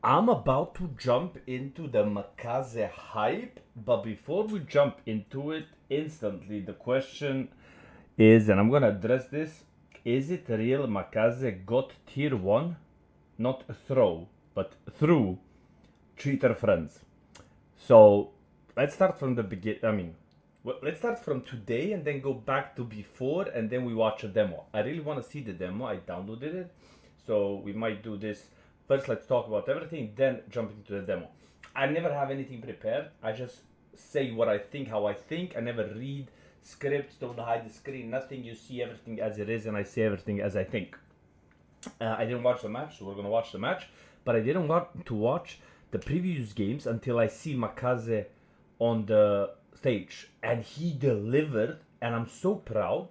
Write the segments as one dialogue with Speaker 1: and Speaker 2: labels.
Speaker 1: I'm about to jump into the MAKAZE hype, but before we jump into it instantly, the question is, and I'm gonna address this, is it real MAKAZE got tier 1? Not throw, but through cheater friends. So let's start from the beginning. Let's start from today and then go back to before and then we watch a demo. I really want to see the demo. I downloaded it. So we might do this. First, let's talk about everything, then jump into the demo. I never have anything prepared. I just say what I think, how I think. I never read scripts, don't hide the screen, nothing. You see everything as it is and I say everything as I think. I didn't watch the match, so we're going to watch the match. But I didn't want to watch the previous games until I see MAKAZE on the stage. And he delivered, and I'm so proud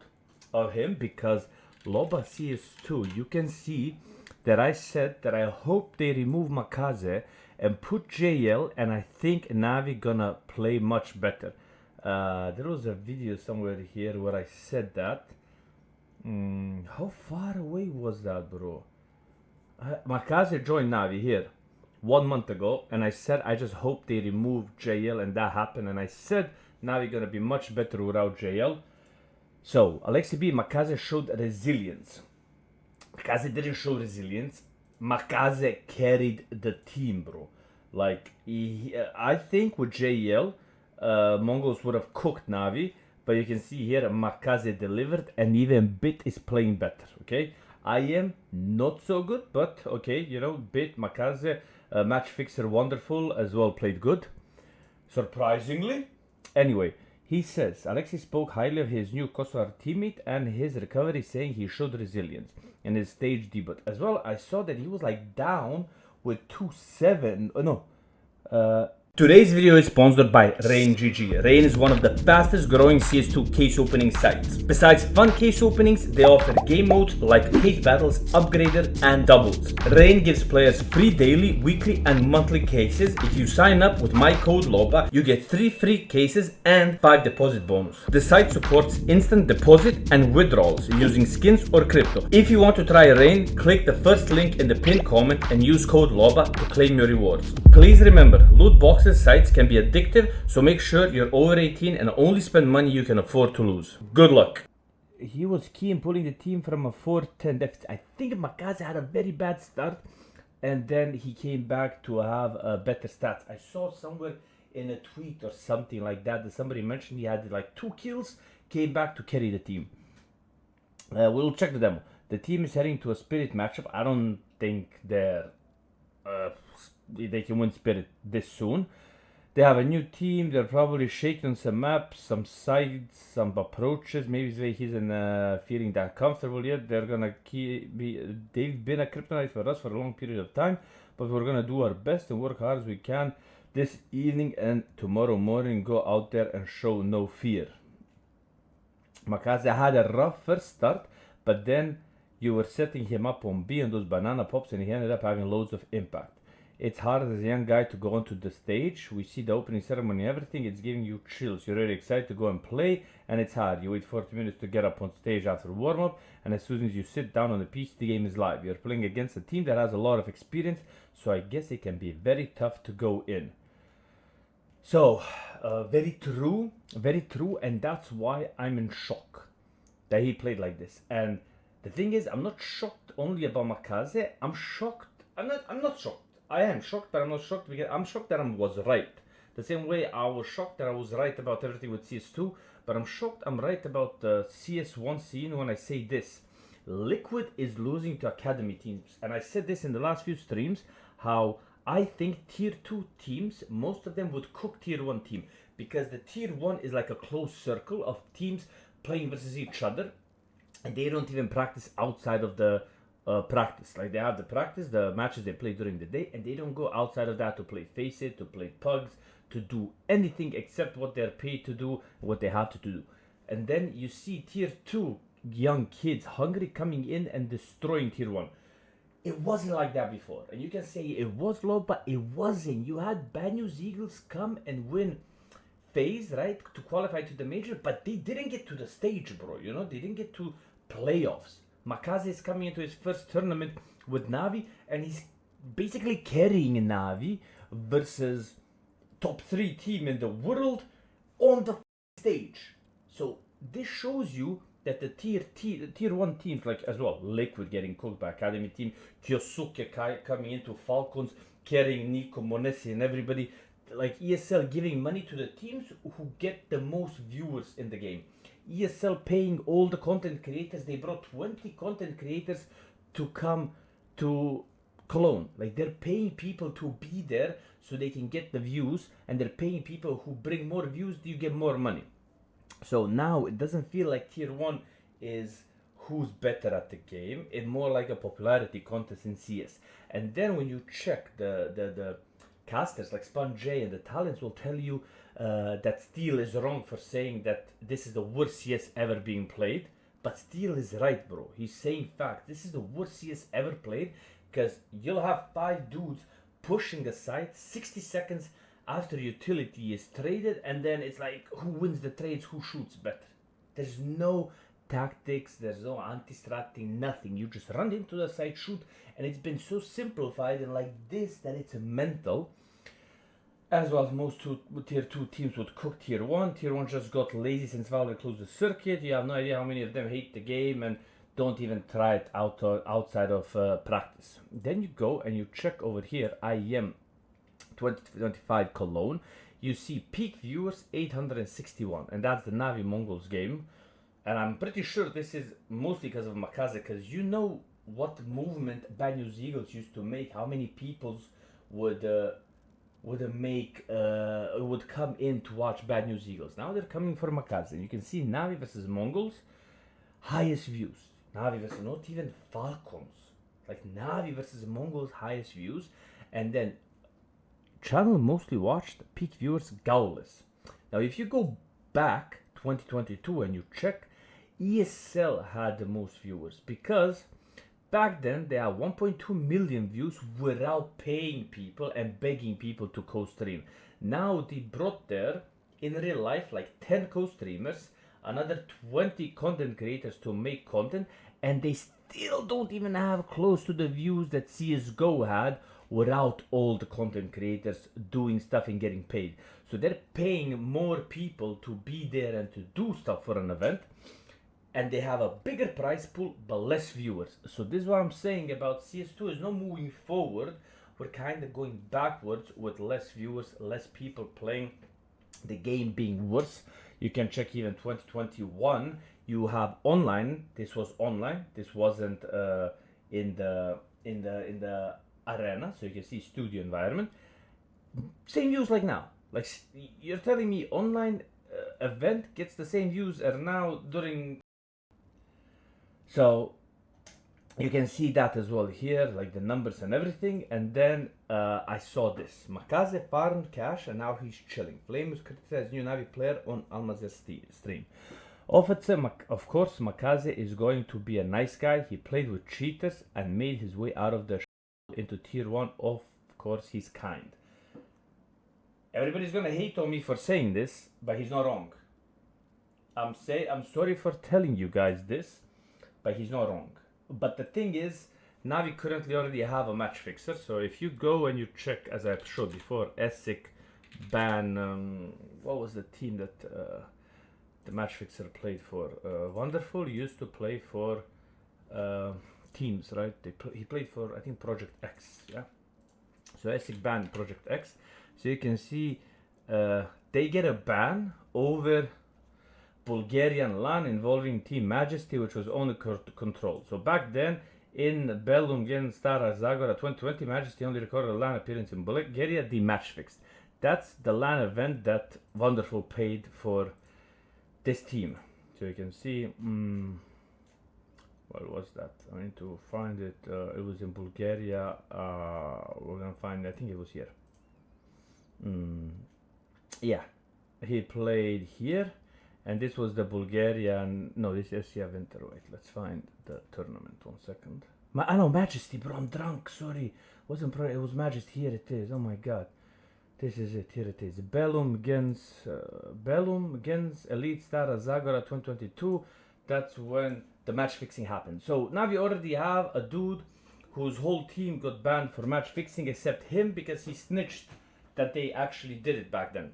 Speaker 1: of him because Loba CS2, you can see that I said that I hope they remove MAKAZE and put JL, and I think Navi gonna play much better. There was a video somewhere here where I said that. How far away was that, bro? MAKAZE joined Navi here 1 month ago, and I said I just hope they remove JL, and that happened. And I said Navi gonna be much better without JL. So Alexi B, MAKAZE showed resilience. MAKAZE didn't show resilience. MAKAZE carried the team, bro. Like I think with JL, Mongols would have cooked Navi. But you can see here MAKAZE delivered, and even Bit is playing better. Okay, I am not so good, but okay, you know, Bit, MAKAZE, match fixer, wonderful as well, played good, surprisingly. Anyway, he says Alexi spoke highly of his new Kosovar teammate and his recovery, saying he showed resilience in his stage debut as well. I saw that he was like down with 2-7. Today's video is sponsored by Rain GG. Rain is one of the fastest growing CS2 case opening sites. Besides fun case openings, they offer game modes like case battles, upgrader, and doubles. Rain gives players free daily, weekly, and monthly cases. If you sign up with my code LOBA, you get 3 free cases and 5 deposit bonus. The site supports instant deposit and withdrawals using skins or crypto. If you want to try Rain, click the first link in the pinned comment and use code LOBA to claim your rewards. Please remember, loot boxes sites can be addictive, so make sure you're over 18 and only spend money you can afford to lose. Good luck. He was key in pulling the team from a 4-10 deficit. I think MAKAZE had a very bad start and then he came back to have better stats. I saw somewhere in a tweet or something like that somebody mentioned he had like 2 kills, came back to carry the team. We'll check the demo. The team is heading to a Spirit matchup. I don't think they can win Spirit this soon. They have a new team. They're probably shaking some maps, some sides, some approaches. Maybe he isn't feeling that comfortable yet. They're gonna they've been a kryptonite for us for a long period of time, but we're gonna do our best and work hard as we can this evening and tomorrow morning. Go out there and show no fear. MAKAZE had a rough first start, but then you were setting him up on B and those banana pops, and he ended up having loads of impact. It's hard as a young guy to go onto the stage. We see the opening ceremony, everything. It's giving you chills. You're really excited to go and play, and it's hard. You wait 40 minutes to get up on stage after warm-up, and as soon as you sit down on the pitch, the game is live. You're playing against a team that has a lot of experience, so I guess it can be very tough to go in. So, very true, and that's why I'm in shock that he played like this. And the thing is, I'm not shocked only about MAKAZE. I'm shocked. I'm not shocked. I am shocked, but I'm not shocked because I'm shocked that I was right. The same way I was shocked that I was right about everything with CS2, but I'm shocked I'm right about the CS1 scene when I say this. Liquid is losing to academy teams. And I said this in the last few streams, how I think tier 2 teams, most of them would cook tier 1 team. Because the tier 1 is like a closed circle of teams playing versus each other. And they don't even practice outside of the practice. Like they have the practice, the matches they play during the day, and they don't go outside of that to play Face It, to play Pugs, to do anything except what they're paid to do, what they have to do. And then you see tier 2 young kids hungry coming in and destroying tier 1. It wasn't like that before. And you can say it was low, but it wasn't. You had Bad News Eagles come and win phase, right, to qualify to the major, but they didn't get to the stage, bro. You know, they didn't get to playoffs. MAKAZE is coming into his first tournament with Navi, and he's basically carrying Navi versus top 3 team in the world on the stage. So this shows you that the tier 1 teams, like as well, Liquid getting cooked by Academy team, Kyosuke coming into Falcons, carrying Nico Monesi and everybody, like ESL giving money to the teams who get the most viewers in the game. ESL paying all the content creators. They brought 20 content creators to come to Cologne. Like, they're paying people to be there so they can get the views, and they're paying people who bring more views, you get more money. So now it doesn't feel like tier 1 is who's better at the game. It's more like a popularity contest in CS. And then when you check the casters like Sponge and the talents will tell you that Steel is wrong for saying that this is the worst CS ever being played. But Steel is right, bro. He's saying fact. This is the worst CS ever played, because you'll have 5 dudes pushing the site 60 seconds after utility is traded, and then it's like, who wins the trades, who shoots better. There's no tactics, there's no anti-stratting, nothing. You just run into the site, shoot, and it's been so simplified and like this that it's mental. As well as most tier 2 teams would cook tier 1. Tier 1 just got lazy since Valve closed the circuit. You have no idea how many of them hate the game and don't even try it outside of practice. Then you go and you check over here, IEM 2025 Cologne. You see peak viewers 861, and that's the Navi Mongols game. And I'm pretty sure this is mostly because of MAKAZE, because you know what movement Bad News Eagles used to make, how many peoples would come in to watch Bad News Eagles. Now they're coming for MAKAZE. You can see Navi versus Mongols, highest views. Navi versus not even Falcons. Like Navi versus Mongols, highest views. And then channel mostly watched, peak viewers, Gaules. Now if you go back 2022 and you check, ESL had the most viewers, because back then they had 1.2 million views without paying people and begging people to co-stream. Now they brought there in real life like 10 co-streamers, another 20 content creators to make content, and they still don't even have close to the views that CSGO had without all the content creators doing stuff and getting paid. So they're paying more people to be there and to do stuff for an event, and they have a bigger price pool but less viewers. So this is what I'm saying about CS2 is not moving forward. We're kind of going backwards with less viewers, less people playing, the game being worse. You can check even 2021. You have online. This was online. This wasn't in the arena. So you can see studio environment. Same views like now. Like, you're telling me online event gets the same views as now during. So you can see that as well here, like the numbers and everything. And then I saw this. MAKAZE farmed cash and now he's chilling. Flames criticized new Navi player on Almaz's stream. Of course, MAKAZE is going to be a nice guy. He played with cheaters and made his way out of the into tier 1. Of course, he's kind. Everybody's gonna hate on me for saying this, but he's not wrong. I'm sorry for telling you guys this, but he's not wrong. But the thing is, Navi currently already have a match fixer. So if you go and you check, as I showed before, ESIC, Ban, what was the team that the match fixer played for? Wonderful used to play for teams, right? He played for, I think, Project X, yeah? So ESIC ban Project X. So you can see they get a ban over Bulgarian LAN involving Team Majesty, which was only controlled. So back then, in Bellum against Stara Zagora 2020, Majesty only recorded a LAN appearance in Bulgaria, the match fixed. That's the LAN event that Wonderful paid for this team. So you can see, what was that? I need to find it. It was in Bulgaria. We're gonna find, I think it was here. Yeah, he played here. And this was the Bulgarian, no, this is SCA Winter. Wait, let's find the tournament. 1 second. I know Majesty, bro. I'm drunk. Sorry, wasn't pro. It was Majesty. Here it is. Oh my God, this is it. Here it is. Bellum against Elite Stara Zagora 2022. That's when the match fixing happened. So now we already have a dude whose whole team got banned for match fixing except him because he snitched that they actually did it back then.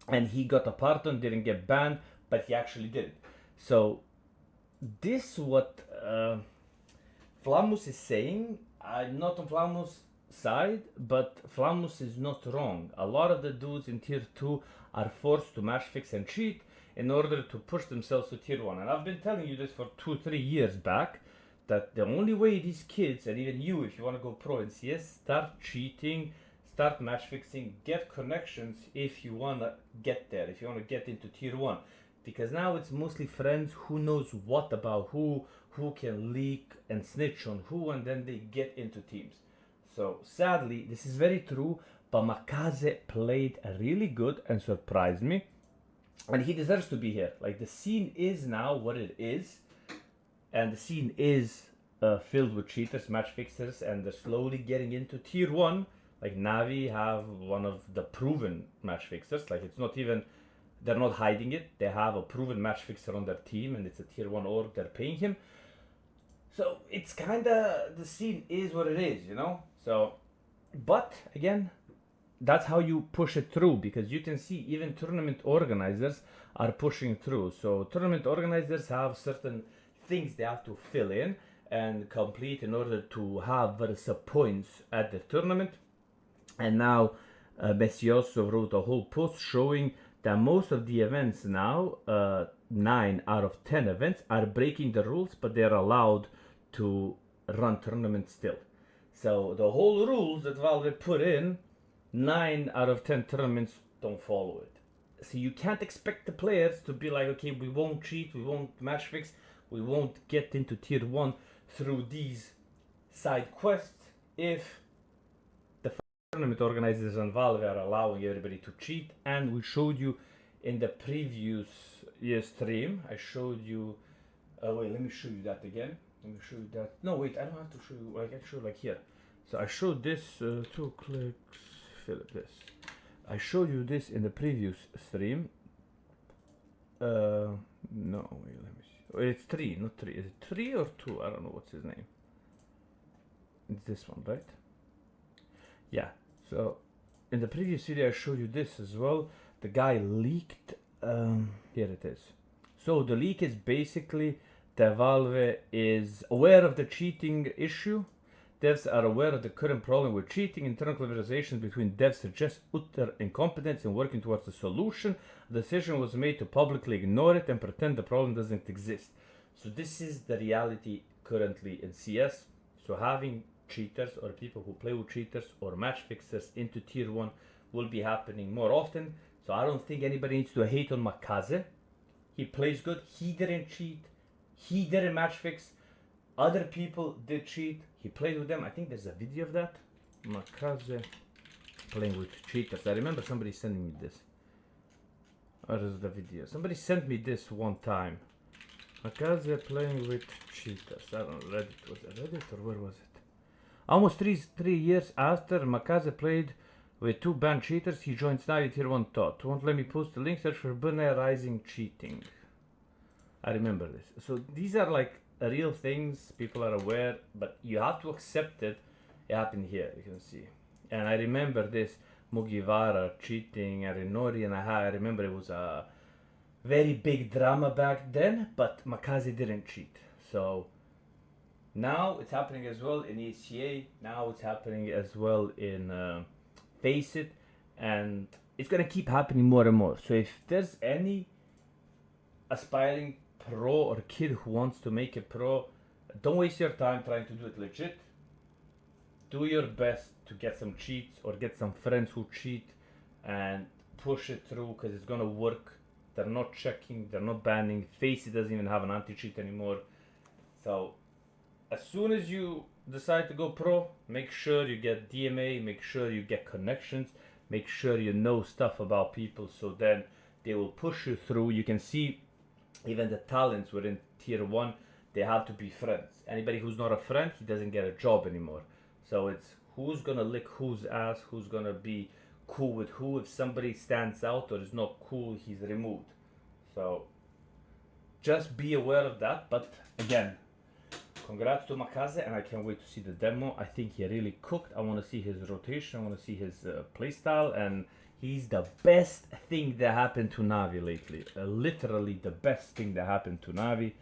Speaker 1: And he got a pardon, didn't get banned, but he actually did it. So this what Flamus is saying. I'm not on Flamus' side, but Flamus is not wrong. A lot of the dudes in tier 2 are forced to match fix and cheat in order to push themselves to tier 1. And I've been telling you this for 2-3 years back, that the only way these kids, and even you if you want to go pro in CS, start cheating, start match fixing, get connections if you want to get there, if you want to get into tier 1. Because now it's mostly friends who knows what about who can leak and snitch on who, and then they get into teams. So sadly, this is very true, but MAKAZE played really good and surprised me. And he deserves to be here. Like, the scene is now what it is. And the scene is filled with cheaters, match fixers, and they're slowly getting into tier 1. Like, Navi have one of the proven match fixers. Like, it's not even, they're not hiding it. They have a proven match fixer on their team, and it's a tier 1 org. They're paying him. So it's kind of, the scene is what it is, you know? So, but again, that's how you push it through, because you can see even tournament organizers are pushing through. So tournament organizers have certain things they have to fill in and complete in order to have some points at the tournament. And now Messi also wrote a whole post showing that most of the events now, 9 out of 10 events, are breaking the rules, but they're allowed to run tournaments still. So the whole rules that Valve put in, 9 out of 10 tournaments don't follow it. So you can't expect the players to be like, okay, we won't cheat, we won't match fix, we won't get into tier 1 through these side quests if the tournament organizers and Valve are allowing everybody to cheat. And we showed you in the previous stream, I showed you, wait, let me show you that again. Let me show you that. No, wait, I don't have to show you. Like, I show like here. So I showed this. 2 clicks. Fill it this. I showed you this in the previous stream. No, wait, let me see. Oh, it's 3, not 3. Is it 3 or 2? I don't know what's his name. It's this one, right? Yeah. So in the previous video, I showed you this as well. The guy leaked. Here it is. So the leak is basically that Valve is aware of the cheating issue. Devs are aware of the current problem with cheating. Internal conversations between devs suggest utter incompetence in working towards a solution. A decision was made to publicly ignore it and pretend the problem doesn't exist. So this is the reality currently in CS. So having cheaters or people who play with cheaters or match fixers into tier 1 will be happening more often. So I don't think anybody needs to hate on MAKAZE. He plays good. He didn't cheat. He didn't match fix. Other people did cheat. He played with them. I think there's a video of that. MAKAZE playing with cheaters. I remember somebody sending me this. Or is the video? Somebody sent me this one time. MAKAZE playing with cheaters. I don't know, Reddit. Was it Reddit or where was it? Almost three years after MAKAZE played with 2 banned cheaters, he joins Navi Tier 1 Tot. Won't let me post the link. Search for Burner Rising cheating. I remember this. So these are like real things. People are aware, but you have to accept it. It happened here, you can see. And I remember this Mugiwara cheating and Renori, and I remember it was a very big drama back then, but MAKAZE didn't cheat. So now it's happening as well in ECA. Now it's happening as well in Face It, and it's gonna keep happening more and more. So if there's any aspiring pro or kid who wants to make it pro, don't waste your time trying to do it legit. Do your best to get some cheats or get some friends who cheat and push it through, because it's gonna work. They're not checking, they're not banning. Face It doesn't even have an anti-cheat anymore. So as soon as you decide to go pro, make sure you get DMA, make sure you get connections, make sure you know stuff about people, so then they will push you through. You can see even the talents within tier 1, they have to be friends. Anybody who's not a friend, he doesn't get a job anymore. So it's who's gonna lick whose ass, who's gonna be cool with who. If somebody stands out or is not cool, he's removed. So just be aware of that. But again, congrats to MAKAZE, and I can't wait to see the demo. I think he really cooked. I want to see his rotation. I want to see his playstyle, and he's the best thing that happened to Navi lately. Literally the best thing that happened to Navi.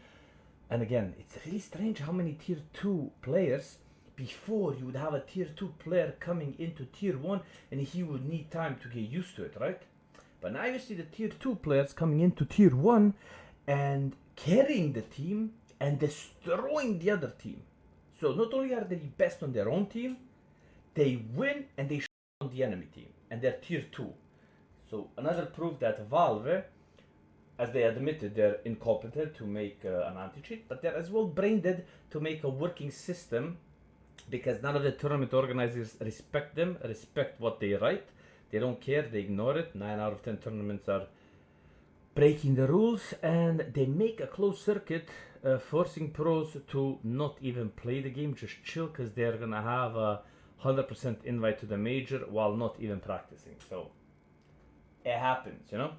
Speaker 1: And again, it's really strange how many tier 2 players, before you would have a tier 2 player coming into tier 1 and he would need time to get used to it, right? But now you see the tier 2 players coming into tier 1 and carrying the team and destroying the other team. So not only are they best on their own team, they win and they on the enemy team, and they're tier 2. So another proof that Valve, as they admitted, they're incompetent to make an anti-cheat, but they're as well brain dead to make a working system, because none of the tournament organizers respect them, respect what they write. They don't care, they ignore it. 9 out of 10 tournaments are breaking the rules, and they make a closed circuit, forcing pros to not even play the game, just chill, because they're gonna have a 100% invite to the major while not even practicing. So it happens, you know.